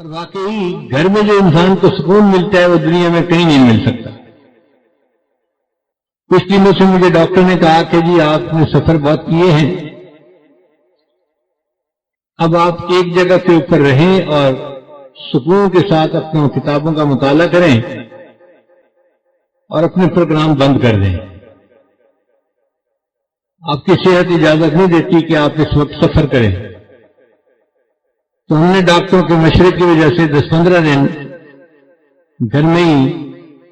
اور واقعی گھر میں جو انسان کو سکون ملتا ہے وہ دنیا میں کہیں نہیں مل سکتا۔ کچھ دنوں سے مجھے ڈاکٹر نے کہا کہ جی آپ نے سفر بہت کیے ہیں، اب آپ ایک جگہ کے اوپر رہیں اور سکون کے ساتھ اپنی کتابوں کا مطالعہ کریں اور اپنے پروگرام بند کر دیں۔ آپ کی صحت اجازت نہیں دیتی کہ آپ اس وقت سفر کریں۔ تو ہم نے ڈاکٹروں کے مشورے کی وجہ سے 10-15 دن گھر میں ہی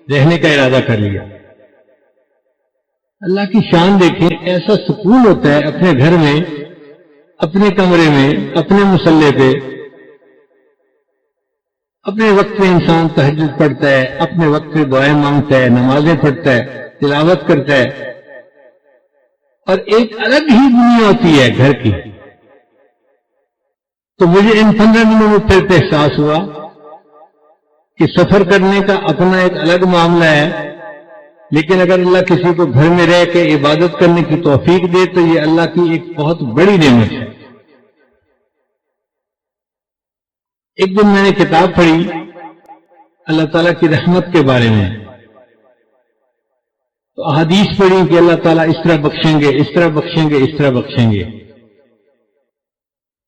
رہنے کا ارادہ کر لیا۔ اللہ کی شان دیکھیں، ایسا سکون ہوتا ہے اپنے گھر میں، اپنے کمرے میں، اپنے مصلے پہ، اپنے وقت میں انسان تہجد پڑھتا ہے، اپنے وقت میں دعائیں مانگتا ہے، نمازیں پڑھتا ہے، تلاوت کرتا ہے، اور ایک الگ ہی دنیا ہوتی ہے گھر کی۔ تو مجھے ان 15 دنوں میں پھر احساس ہوا کہ سفر کرنے کا اپنا ایک الگ معاملہ ہے، لیکن اگر اللہ کسی کو گھر میں رہ کے عبادت کرنے کی توفیق دے تو یہ اللہ کی ایک بہت بڑی نعمت ہے۔ ایک دن میں نے کتاب پڑھی اللہ تعالیٰ کی رحمت کے بارے میں، تو احادیث پڑھی کہ اللہ تعالیٰ اس طرح بخشیں گے، اس طرح بخشیں گے، اس طرح بخشیں گے۔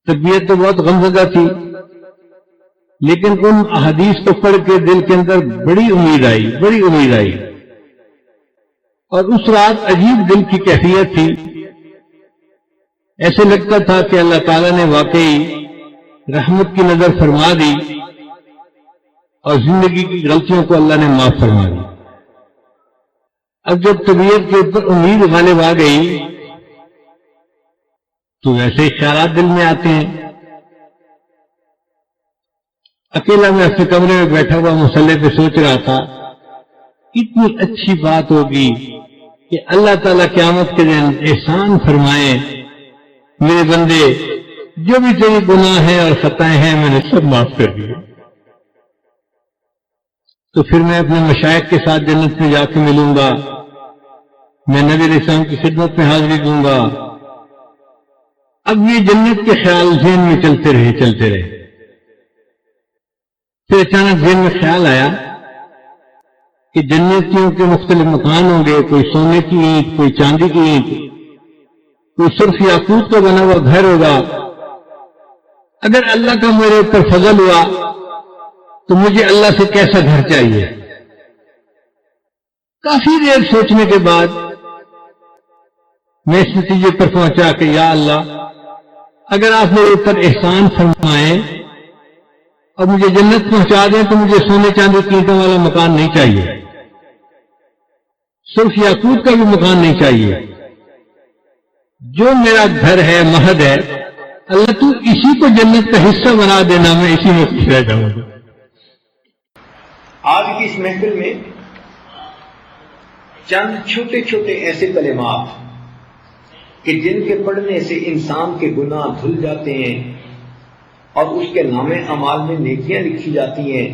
طبیعت تو بہت غمزدہ تھی، لیکن ان احادیث کو پڑھ کے دل کے اندر بڑی امید آئی، اور اس رات عجیب دل کی کیفیت تھی۔ ایسے لگتا تھا کہ اللہ تعالیٰ نے واقعی رحمت کی نظر فرما دی اور زندگی کی غلطیوں کو اللہ نے معاف فرما دی۔ اب جب طبیعت کے اوپر امید غالب آ گئی تو ویسے خیالات دل میں آتے ہیں۔ اکیلا میں اپنے کمرے میں بیٹھا ہوا مصلے پہ سوچ رہا تھا کتنی اچھی بات ہوگی کہ اللہ تعالیٰ قیامت کے دن احسان فرمائے، میرے بندے جو بھی تیرے گناہ ہیں اور خطائیں ہیں میں نے سب معاف کر دیے۔ تو پھر میں اپنے مشائخ کے ساتھ جنت میں جا کے ملوں گا، میں نبی علیہ السلام کی خدمت میں حاضری دوں گا۔ اب یہ جنت کے خیال ذہن میں چلتے رہے۔ پھر اچانک ذہن میں خیال آیا کہ جنتیوں کے مختلف مکان ہوں گے، کوئی سونے کی اینٹ، کوئی چاندی کی اینٹ، کوئی سرخ یاقوت کا بنا ہوا گھر ہوگا۔ اگر اللہ کا میرے اوپر فضل ہوا تو مجھے اللہ سے کیسا گھر چاہیے؟ کافی دیر سوچنے کے بعد میں اس نتیجے پر پہنچا کہ یا اللہ، اگر آپ میرے اوپر احسان فرمائیں اور مجھے جنت پہنچا دیں تو مجھے سونے چاندی کی اینٹوں والا مکان نہیں چاہیے، سرخ یاقوت کا بھی مکان نہیں چاہیے۔ جو میرا گھر ہے، مہد ہے، اللہ تو اسی کو جنت کا حصہ بنا دینا، میں اسی میں خوش رہ جاؤں گا۔ آج کی اس محفل میں چند چھوٹے چھوٹے ایسے کلمات کہ جن کے پڑھنے سے انسان کے گناہ دھل جاتے ہیں اور اس کے نامے اعمال میں نیکیاں لکھی جاتی ہیں،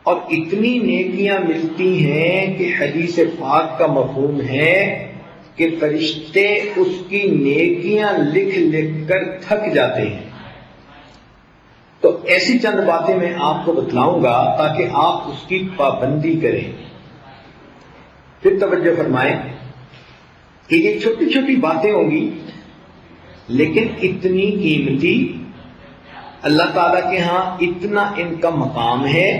اور اتنی نیکیاں ملتی ہیں کہ حدیث پاک کا مفہوم ہے کہ فرشتے اس کی نیکیاں لکھ کر تھک جاتے ہیں۔ تو ایسی چند باتیں میں آپ کو بتلاؤں گا تاکہ آپ اس کی پابندی کریں۔ پھر توجہ فرمائیں کہ یہ چھوٹی چھوٹی باتیں ہوں گی لیکن اتنی قیمتی، اللہ تعالیٰ کے ہاں اتنا ان کا مقام ہے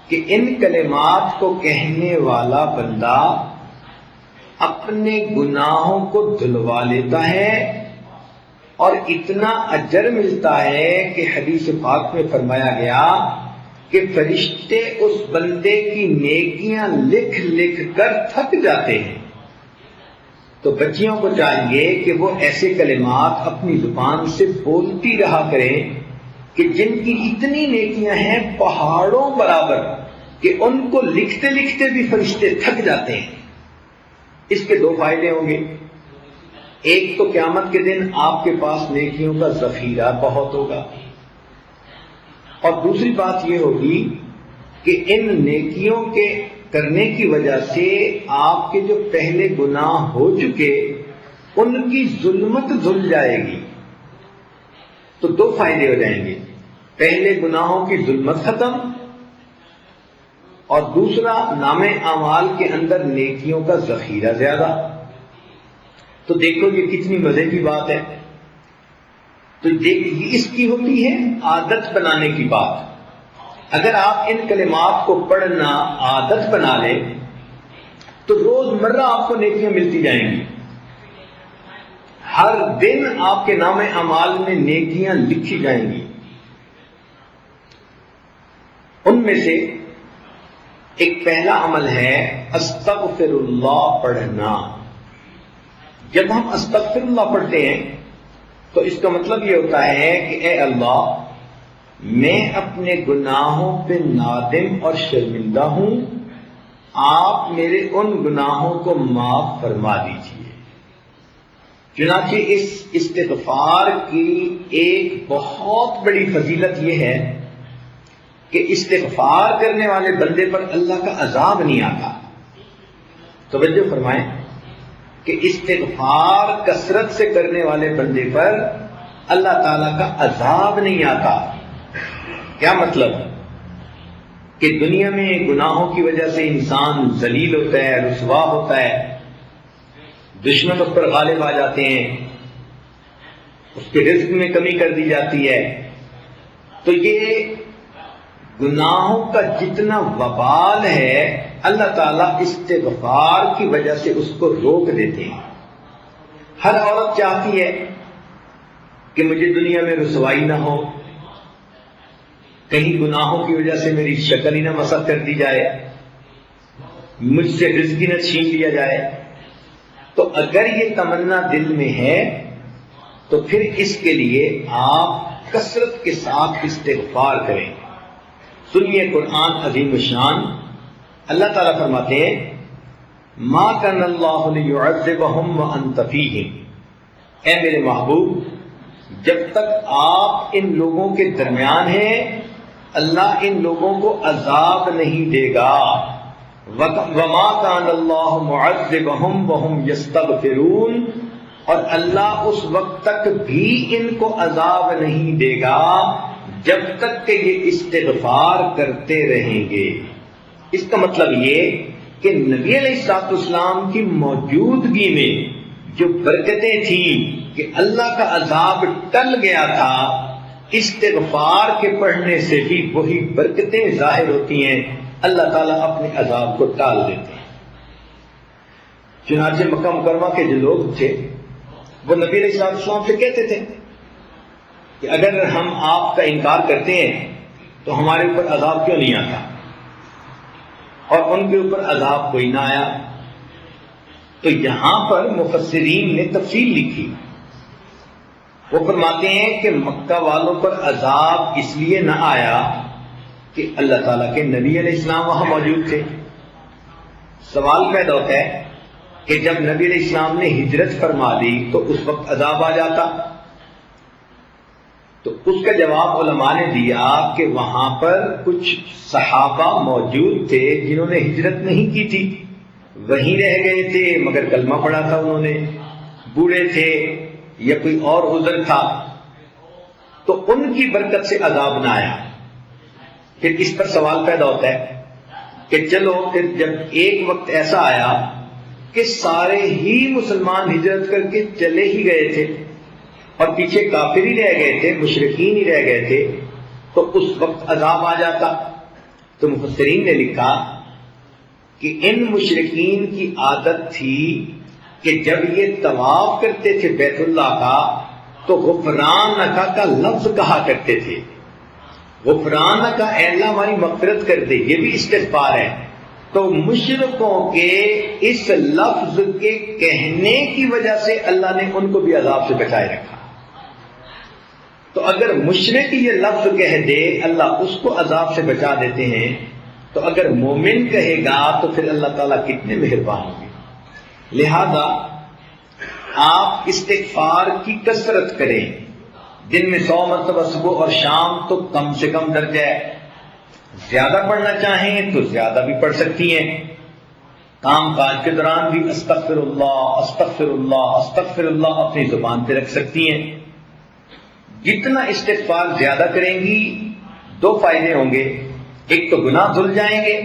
کہ ان کلمات کو کہنے والا بندہ اپنے گناہوں کو دھلوا لیتا ہے، اور اتنا اجر ملتا ہے کہ حدیث پاک میں فرمایا گیا کہ فرشتے اس بندے کی نیکیاں لکھ کر تھک جاتے ہیں۔ تو بچیوں کو چاہیے کہ وہ ایسے کلمات اپنی زبان سے بولتی رہا کریں کہ جن کی اتنی نیکیاں ہیں پہاڑوں برابر کہ ان کو لکھتے لکھتے بھی فرشتے تھک جاتے ہیں۔ اس کے 2 فائدے ہوں گے۔ ایک تو قیامت کے دن آپ کے پاس نیکیوں کا ذخیرہ بہت ہوگا، اور دوسری بات یہ ہوگی کہ ان نیکیوں کے کرنے کی وجہ سے آپ کے جو پہلے گناہ ہو چکے ان کی ظلمت دھل جائے گی۔ تو 2 فائدے ہو جائیں گے۔ پہلے گناہوں کی ظلمت ختم، اور دوسرا نام اعمال کے اندر نیکیوں کا ذخیرہ زیادہ۔ تو دیکھو یہ کتنی مزے کی بات ہے۔ تو اس کی ہوتی ہے عادت بنانے کی بات۔ اگر آپ ان کلمات کو پڑھنا عادت بنا لیں تو روز مرہ آپ کو نیکیاں ملتی جائیں گی، ہر دن آپ کے نام اعمال میں نیکیاں لکھی جائیں گی۔ ان میں سے ایک پہلا عمل ہے استغفر اللہ پڑھنا۔ جب ہم استغفر اللہ پڑھتے ہیں تو اس کا مطلب یہ ہوتا ہے کہ اے اللہ، میں اپنے گناہوں پہ نادم اور شرمندہ ہوں، آپ میرے ان گناہوں کو معاف فرما دیجیے۔ چنانچہ اس استغفار کی ایک بہت بڑی فضیلت یہ ہے کہ استغفار کرنے والے بندے پر اللہ کا عذاب نہیں آتا۔ توجہ فرمائیں کہ استغفار کثرت سے کرنے والے بندے پر اللہ تعالیٰ کا عذاب نہیں آتا۔ کیا مطلب؟ کہ دنیا میں گناہوں کی وجہ سے انسان ذلیل ہوتا ہے، رسوا ہوتا ہے، دشمن اس پر غالب آ جاتے ہیں، اس کے رزق میں کمی کر دی جاتی ہے۔ تو یہ گناہوں کا جتنا وبال ہے اللہ تعالیٰ استغفار کی وجہ سے اس کو روک دیتے ہیں۔ ہر عورت چاہتی ہے کہ مجھے دنیا میں رسوائی نہ ہو، کہیں گناہوں کی وجہ سے میری شکل ہی نہ مسخ کر دی جائے، مجھ سے رزق ہی نہ چھین لیا جائے۔ تو اگر یہ تمنا دل میں ہے تو پھر اس کے لیے آپ کثرت کے ساتھ استغفار کریں۔ سنیے قرآن عظیم الشان، اللہ تعالیٰ فرماتے ہیں ما کان اللہ لیعذبہم وانت فیہم، اے میرے محبوب جب تک آپ ان لوگوں کے درمیان ہیں اللہ ان لوگوں کو عذاب نہیں دے گا۔ وما کان اللہ معذبہم وہم یستغفرون، اور اللہ اس وقت تک بھی ان کو عذاب نہیں دے گا جب تک کہ یہ استغفار کرتے رہیں گے۔ اس کا مطلب یہ کہ نبی علیہ الصلوۃ والسلام کی موجودگی میں جو برکتیں تھیں کہ اللہ کا عذاب ٹل گیا تھا، استغفار کے پڑھنے سے بھی وہی برکتیں ظاہر ہوتی ہیں، اللہ تعالیٰ اپنے عذاب کو ٹال دیتے ہیں۔ چنانچہ مکہ مکرمہ کے جو لوگ تھے وہ نبی علیہ الصلوۃ والسلام سے کہتے تھے کہ اگر ہم آپ کا انکار کرتے ہیں تو ہمارے اوپر عذاب کیوں نہیں آتا، اور ان کے اوپر عذاب کوئی نہ آیا۔ تو یہاں پر مفسرین نے تفصیل لکھی، وہ فرماتے ہیں کہ مکہ والوں پر عذاب اس لیے نہ آیا کہ اللہ تعالیٰ کے نبی علیہ السلام وہاں موجود تھے۔ سوال پیدا ہوتا ہے کہ جب نبی علیہ السلام نے ہجرت فرما دی تو اس وقت عذاب آ جاتا؟ تو اس کا جواب علماء نے دیا کہ وہاں پر کچھ صحابہ موجود تھے جنہوں نے ہجرت نہیں کی تھی، وہیں رہ گئے تھے مگر کلمہ پڑھا تھا انہوں نے، بوڑھے تھے یا کوئی اور عذر تھا، تو ان کی برکت سے عذاب نہ آیا۔ پھر اس پر سوال پیدا ہوتا ہے کہ چلو پھر جب ایک وقت ایسا آیا کہ سارے ہی مسلمان ہجرت کر کے چلے ہی گئے تھے اور پیچھے کافر ہی رہ گئے تھے، مشرکین ہی رہ گئے تھے، تو اس وقت عذاب آ جاتا؟ تو مفسرین نے لکھا کہ ان مشرکین کی عادت تھی کہ جب یہ طواف کرتے تھے بیت اللہ کا تو غفرانک کا لفظ کہا کرتے تھے، غفرانک کا، اے اللہ ہماری مغفرت کر دے، یہ بھی استغفار ہے۔ تو مشرکوں کے اس لفظ کے کہنے کی وجہ سے اللہ نے ان کو بھی عذاب سے بچائے رکھا۔ تو اگر مشرک یہ لفظ کہہ دے اللہ اس کو عذاب سے بچا دیتے ہیں، تو اگر مومن کہے گا تو پھر اللہ تعالیٰ کتنے مہربان ہوں گے۔ لہذا آپ استغفار کی کثرت کریں، دن میں 100 مرتبہ صبح اور شام تو کم سے کم درجہ ہے، زیادہ پڑھنا چاہیں تو زیادہ بھی پڑھ سکتی ہیں۔ کام کاج کے دوران بھی استغفر اللہ استغفر اللہ استغفر اللہ اپنی زبان پہ رکھ سکتی ہیں۔ جتنا استغفار زیادہ کریں گی دو فائدے ہوں گے، ایک تو گناہ دھل جائیں گے،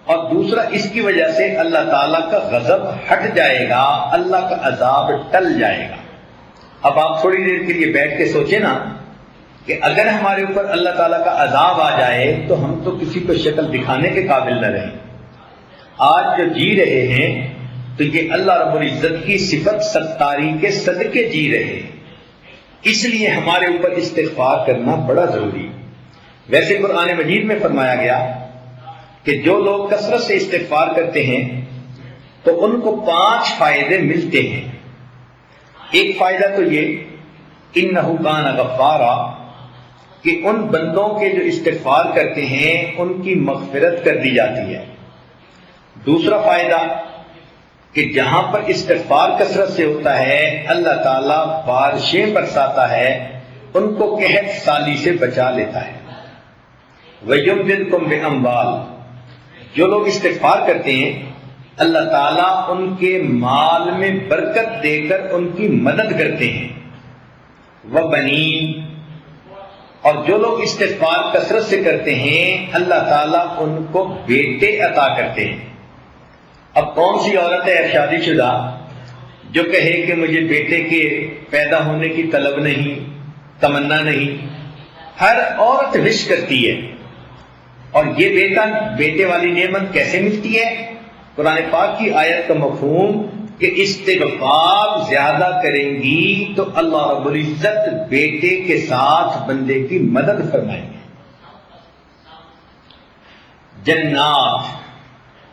اور دوسرا اس کی وجہ سے اللہ تعالیٰ کا غضب ہٹ جائے گا، اللہ کا عذاب ٹل جائے گا۔ اب آپ تھوڑی دیر کے لیے بیٹھ کے سوچیں نا کہ اگر ہمارے اوپر اللہ تعالیٰ کا عذاب آ جائے تو ہم تو کسی کو شکل دکھانے کے قابل نہ رہیں۔ آج جو جی رہے ہیں تو یہ اللہ رب العزت کی صفت ستاری کے صدقے جی رہے ہیں، اس لیے ہمارے اوپر استغفار کرنا بڑا ضروری ہے۔ ویسے قرآن مجید میں فرمایا گیا کہ جو لوگ کثرت سے استغفار کرتے ہیں تو ان کو 5 فائدے ملتے ہیں۔ ایک فائدہ تو یہ انہ کان غفارا، کہ ان بندوں کے جو استغفار کرتے ہیں ان کی مغفرت کر دی جاتی ہے۔ دوسرا فائدہ کہ جہاں پر استغفار کثرت سے ہوتا ہے اللہ تعالیٰ بارشیں برساتا ہے، ان کو قحط سالی سے بچا لیتا ہے۔ وَيُمْدِدْكُمْ بِأَمْوَالٍ، جو لوگ استغفار کرتے ہیں اللہ تعالیٰ ان کے مال میں برکت دے کر ان کی مدد کرتے ہیں۔ وَبَنِينَ، اور جو لوگ استغفار کثرت سے کرتے ہیں اللہ تعالیٰ ان کو بیٹے عطا کرتے ہیں۔ اب کون سی عورت ہے شادی شدہ جو کہے کہ مجھے بیٹے کے پیدا ہونے کی طلب نہیں، تمنا نہیں؟ ہر عورت وش کرتی ہے، اور یہ بیٹے والی نعمت کیسے ملتی ہے؟ قرآن پاک کی آیت کا مفہوم کہ استغفار زیادہ کریں گی تو اللہ رب العزت بیٹے کے ساتھ بندے کی مدد فرمائیں گے۔ جنات،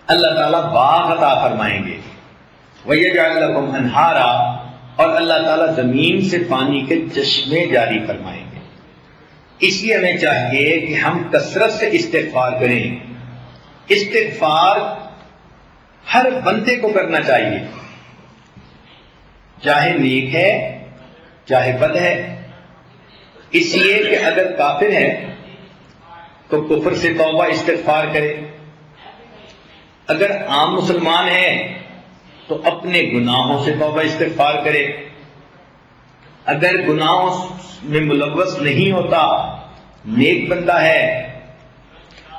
اللہ تعالیٰ باغ عطا فرمائیں گے۔ وَيَجْعَلْ لَكُمْ أَنْهَارًا، اور اللہ تعالیٰ زمین سے پانی کے چشمے جاری فرمائیں گے۔ اس لیے ہمیں چاہیے کہ ہم کثرت سے استغفار کریں۔ استغفار ہر بندے کو کرنا چاہیے، چاہے نیک ہے چاہے بد ہے۔ اس لیے کہ اگر کافر ہے تو کفر سے توبہ استغفار کرے، اگر عام مسلمان ہے تو اپنے گناہوں سے توبہ استغفار کرے، اگر گناہوں میں ملوث نہیں ہوتا، نیک بندہ ہے،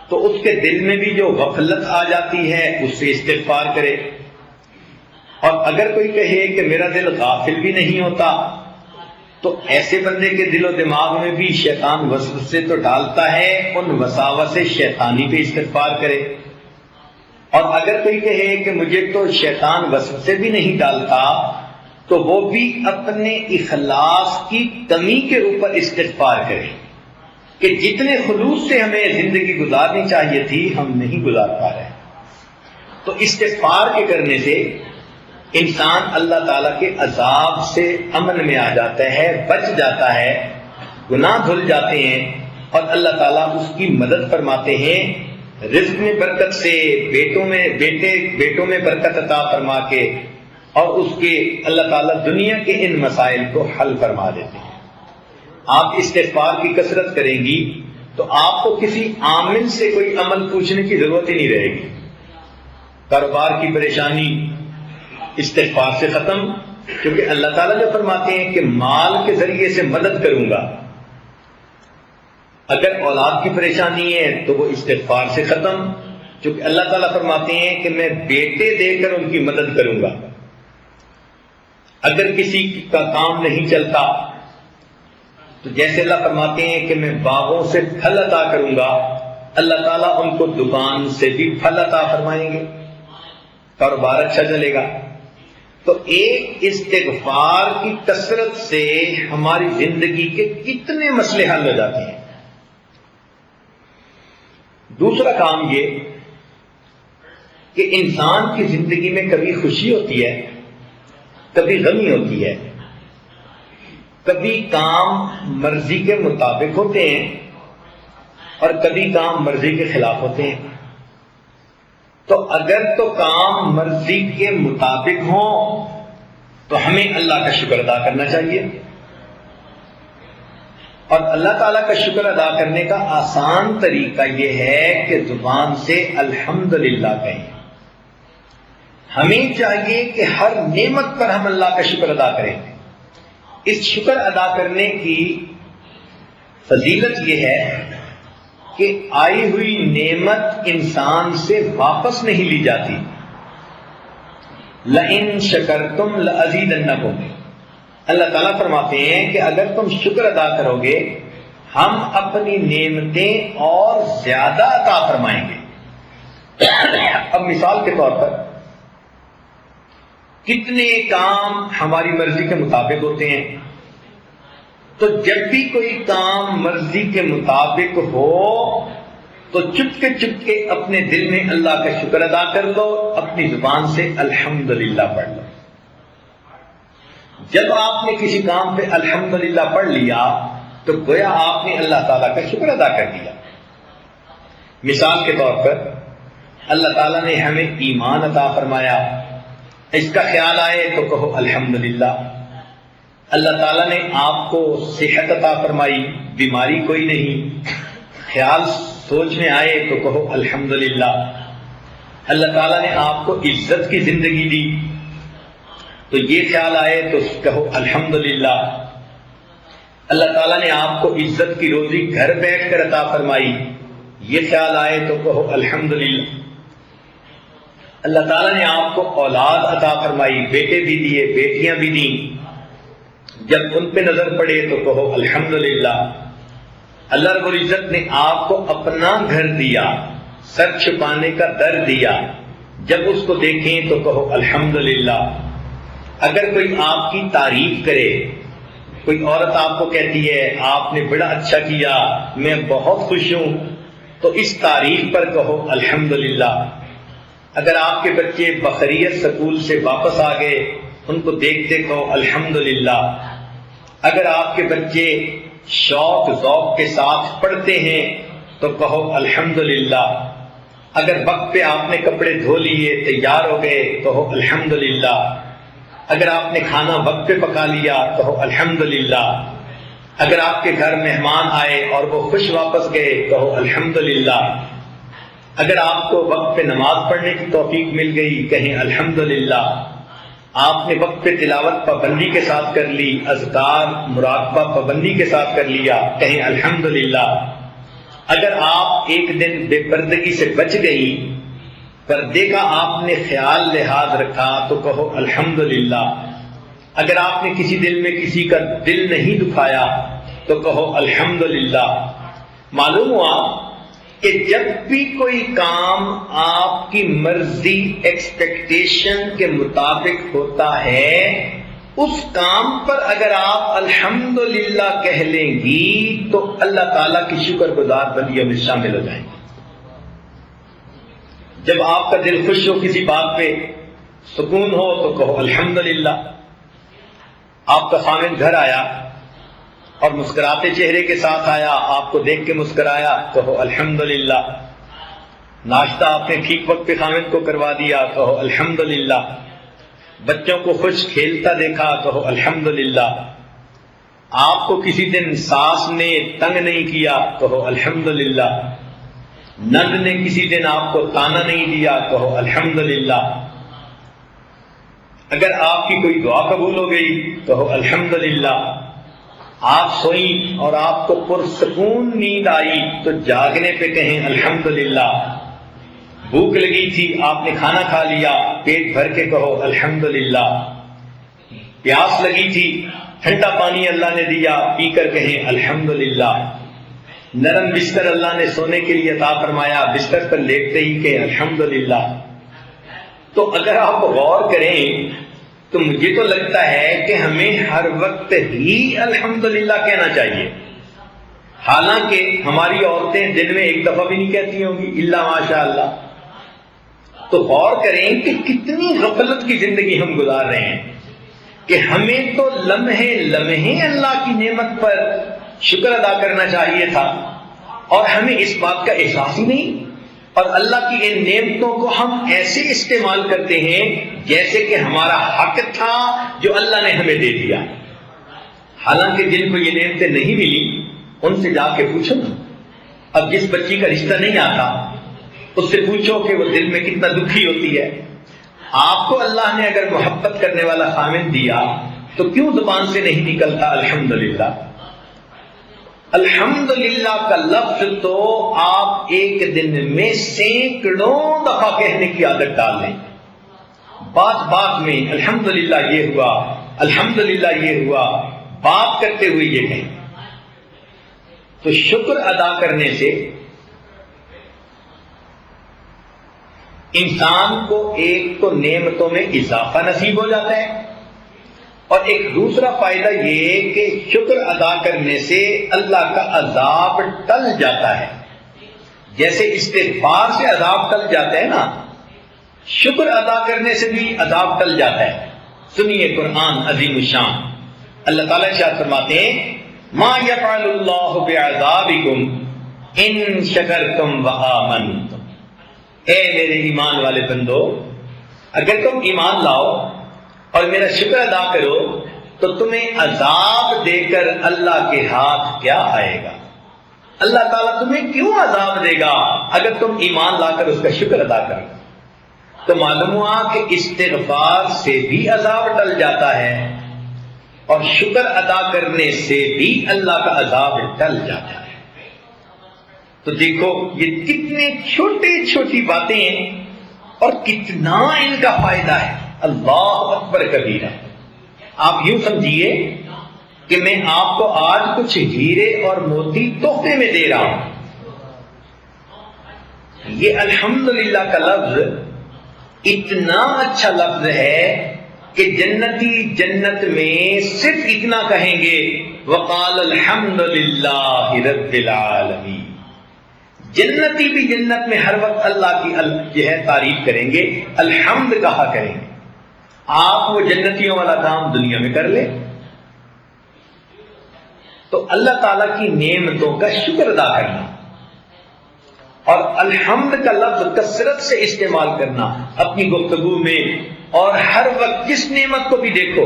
تو اس کے دل میں بھی جو غفلت آ جاتی ہے اس سے استغفار کرے۔ اور اگر کوئی کہے کہ میرا دل غافل بھی نہیں ہوتا، تو ایسے بندے کے دل و دماغ میں بھی شیطان وسوسے تو ڈالتا ہے، ان وساوس شیطانی پہ استغفار کرے۔ اور اگر کوئی کہے کہ مجھے تو شیطان وسوسے بھی نہیں ڈالتا، تو وہ بھی اپنے اخلاص کی کمی کے اوپر استغفار کرے کہ جتنے خلوص سے ہمیں زندگی گزارنی چاہیے تھی ہم نہیں گزار پا رہے۔ تو استغفار کے کرنے سے انسان اللہ تعالیٰ کے عذاب سے امن میں آ جاتا ہے، بچ جاتا ہے، گناہ دھل جاتے ہیں، اور اللہ تعالیٰ اس کی مدد فرماتے ہیں، رزق میں برکت سے، بیٹوں میں برکت عطا فرما کے، اور اس کے اللہ تعالیٰ دنیا کے ان مسائل کو حل فرما دیتے ہیں۔ آپ استغفار کی کثرت کریں گی تو آپ کو کسی عامل سے کوئی عمل پوچھنے کی ضرورت ہی نہیں رہے گی۔ کاروبار کی پریشانی استغفار سے ختم، کیونکہ اللہ تعالیٰ جو فرماتے ہیں کہ مال کے ذریعے سے مدد کروں گا۔ اگر اولاد کی پریشانی ہے تو وہ استغفار سے ختم، کیونکہ اللہ تعالیٰ فرماتے ہیں کہ میں بیٹے دے کر ان کی مدد کروں گا۔ اگر کسی کا کام نہیں چلتا تو جیسے اللہ فرماتے ہیں کہ میں باغوں سے پھل عطا کروں گا، اللہ تعالیٰ ان کو دکان سے بھی پھل عطا فرمائیں گے، کاروبار اچھا چلے گا۔ تو ایک استغفار کی کثرت سے ہماری زندگی کے کتنے مسئلے حل ہو جاتے ہیں۔ دوسرا کام یہ کہ انسان کی زندگی میں کبھی خوشی ہوتی ہے، کبھی غمی ہوتی ہے، کبھی کام مرضی کے مطابق ہوتے ہیں اور کبھی کام مرضی کے خلاف ہوتے ہیں۔ تو اگر تو کام مرضی کے مطابق ہوں تو ہمیں اللہ کا شکر ادا کرنا چاہیے، اور اللہ تعالیٰ کا شکر ادا کرنے کا آسان طریقہ یہ ہے کہ زبان سے الحمدللہ کہیں۔ ہمیں چاہیے کہ ہر نعمت پر ہم اللہ کا شکر ادا کریں۔ اس شکر ادا کرنے کی فضیلت یہ ہے کہ آئی ہوئی نعمت انسان سے واپس نہیں لی جاتی. لئن شکرتم لازیدنکم، اللہ تعالیٰ فرماتے ہیں کہ اگر تم شکر ادا کرو گے ہم اپنی نعمتیں اور زیادہ عطا فرمائیں گے. اب مثال کے طور پر کتنے کام ہماری مرضی کے مطابق ہوتے ہیں، تو جب بھی کوئی کام مرضی کے مطابق ہو تو چپکے اپنے دل میں اللہ کا شکر ادا کر لو، اپنی زبان سے الحمدللہ پڑھ لو. جب آپ نے کسی کام پہ الحمدللہ پڑھ لیا تو گویا آپ نے اللہ تعالیٰ کا شکر ادا کر دیا. مثال کے طور پر اللہ تعالیٰ نے ہمیں ایمان عطا فرمایا، اس کا خیال آئے تو کہو الحمدللہ. اللہ تعالیٰ نے آپ کو صحت عطا فرمائی، بیماری کوئی نہیں، خیال سوچ میں آئے تو کہو الحمدللہ. اللہ تعالیٰ نے آپ کو عزت کی زندگی دی تو یہ خیال آئے تو کہو الحمدللہ. اللہ تعالیٰ نے آپ کو عزت کی روزی گھر بیٹھ کر عطا فرمائی، یہ خیال آئے تو کہو الحمدللہ. اللہ تعالیٰ نے آپ کو اولاد عطا فرمائی، بیٹے بھی دیے بیٹیاں بھی دیں، جب ان پہ نظر پڑے تو کہو الحمدللہ. اللہ رب العزت نے آپ کو اپنا گھر دیا، سر چھپانے کا در دیا، جب اس کو دیکھیں تو کہو الحمدللہ. اگر کوئی آپ کی تعریف کرے، کوئی عورت آپ کو کہتی ہے آپ نے بڑا اچھا کیا، میں بہت خوش ہوں، تو اس تعریف پر کہو الحمدللہ. اگر آپ کے بچے بخیریت سکول سے واپس آ گئے، ان کو دیکھتے کہو الحمدللہ. اگر آپ کے بچے شوق ذوق کے ساتھ پڑھتے ہیں تو کہو الحمدللہ. اگر وقت پہ آپ نے کپڑے دھو لیے، تیار ہو گئے، کہو الحمدللہ. اگر آپ نے کھانا وقت پہ پکا لیا کہو الحمدللہ. اگر آپ کے گھر مہمان آئے اور وہ خوش واپس گئے کہو الحمدللہ. اگر آپ کو وقت پہ نماز پڑھنے کی توفیق مل گئی کہیں الحمدللہ. آپ نے وقت پہ تلاوت پابندی کے ساتھ کر لی، اذکار مراقبہ پابندی کے ساتھ کر لیا، کہیں الحمدللہ. اگر آپ ایک دن بے پردگی سے بچ گئی، پردے کا آپ نے خیال لحاظ رکھا تو کہو الحمدللہ. اگر آپ نے کسی دل میں کسی کا دل نہیں دکھایا تو کہو الحمدللہ. معلوم ہوا کہ جب بھی کوئی کام آپ کی مرضی ایکسپیکٹیشن کے مطابق ہوتا ہے، اس کام پر اگر آپ الحمدللہ کہہ لیں گی تو اللہ تعالیٰ کی شکر گزار بندیوں میں شامل ہو جائیں گے. جب آپ کا دل خوش ہو، کسی بات پہ سکون ہو تو کہو الحمدللہ. آپ کا خامن گھر آیا اور مسکراتے چہرے کے ساتھ آیا، آپ کو دیکھ کے مسکرایا، کہو الحمدللہ. ناشتہ آپ نے ٹھیک وقت پہ خامن کو کروا دیا، کہو الحمدللہ. بچوں کو خوش کھیلتا دیکھا، کہو الحمدللہ. آپ کو کسی دن ساس نے تنگ نہیں کیا، کہو الحمدللہ. نند نے کسی دن آپ کو تانا نہیں دیا، کہو الحمدللہ. اگر آپ کی کوئی دعا قبول ہو گئی کہو الحمدللہ. آپ سوئیں اور آپ کو پرسکون نیند آئی تو جاگنے پہ کہیں الحمدللہ. بھوک لگی تھی، آپ نے کھانا کھا لیا، پیٹ بھر کے کہو الحمدللہ. پیاس لگی تھی، ٹھنڈا پانی اللہ نے دیا، پی کر کہیں الحمدللہ. نرم بستر اللہ نے سونے کے لیے عطا فرمایا، بستر پر لیٹتے ہی کہ الحمدللہ. تو اگر آپ غور کریں تو مجھے تو لگتا ہے کہ ہمیں ہر وقت ہی الحمدللہ کہنا چاہیے. حالانکہ ہماری عورتیں دن میں ایک دفعہ بھی نہیں کہتی ہوں گی الا ماشاء اللہ. تو غور کریں کہ کتنی غفلت کی زندگی ہم گزار رہے ہیں کہ ہمیں تو لمحے لمحے اللہ کی نعمت پر شکر ادا کرنا چاہیے تھا، اور ہمیں اس بات کا احساس ہی نہیں. اور اللہ کی ان نعمتوں کو ہم ایسے استعمال کرتے ہیں جیسے کہ ہمارا حق تھا جو اللہ نے ہمیں دے دیا. حالانکہ جن کو یہ نعمتیں نہیں ملی ان سے جا کے پوچھو نا. اب جس بچی کا رشتہ نہیں آتا اس سے پوچھو کہ وہ دل میں کتنا دکھی ہوتی ہے. آپ کو اللہ نے اگر محبت کرنے والا خامن دیا تو کیوں زبان سے نہیں نکلتا الحمدللہ؟ الحمدللہ کا لفظ تو آپ ایک دن میں سینکڑوں دفعہ کہنے کی عادت ڈال لیں. بات بات میں الحمدللہ یہ ہوا، الحمدللہ یہ ہوا، بات کرتے ہوئے یہ کہیں. تو شکر ادا کرنے سے انسان کو ایک تو نعمتوں میں اضافہ نصیب ہو جاتا ہے، اور ایک دوسرا فائدہ یہ کہ شکر ادا کرنے سے اللہ کا عذاب ٹل جاتا ہے. جیسے استغفار سے عذاب ٹل جاتا ہے نا، شکر ادا کرنے سے بھی عذاب ٹل جاتا ہے. سنیے قرآن عظیم الشان، اللہ تعالیٰ ارشاد فرماتے ہیں ما یفعل اللہ بعذابکم ان شکرتم وآمنتم. اے میرے ایمان والے بندو، اگر تم ایمان لاؤ اور میرا شکر ادا کرو تو تمہیں عذاب دے کر اللہ کے ہاتھ کیا آئے گا؟ اللہ تعالیٰ تمہیں کیوں عذاب دے گا اگر تم ایمان لا کر اس کا شکر ادا کرو؟ تو معلوم ہوا کہ استغفار سے بھی عذاب ٹل جاتا ہے اور شکر ادا کرنے سے بھی اللہ کا عذاب ٹل جاتا ہے. تو دیکھو یہ کتنے چھوٹی چھوٹی باتیں ہیں اور کتنا ان کا فائدہ ہے. اللہ اکبر کبیرہ. آپ یوں سمجھیے کہ میں آپ کو آج کچھ ہیرے اور موتی تحفے میں دے رہا ہوں. یہ الحمدللہ کا لفظ اتنا اچھا لفظ ہے کہ جنتی جنت میں صرف اتنا کہیں گے وقال الحمدللہ رب العالمین. جنتی بھی جنت میں ہر وقت اللہ کی جو ہے تعریف کریں گے، الحمد کہا کریں گے. آپ وہ جنتیوں والا کام دنیا میں کر لیں تو اللہ تعالیٰ کی نعمتوں کا شکر ادا کرنا اور الحمد کا لفظ کثرت سے استعمال کرنا اپنی گفتگو میں، اور ہر وقت جس نعمت کو بھی دیکھو،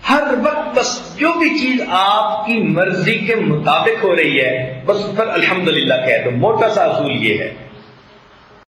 ہر وقت بس جو بھی چیز آپ کی مرضی کے مطابق ہو رہی ہے بس اس پر الحمدللہ کہہ دو. موٹا سا اصول یہ ہے.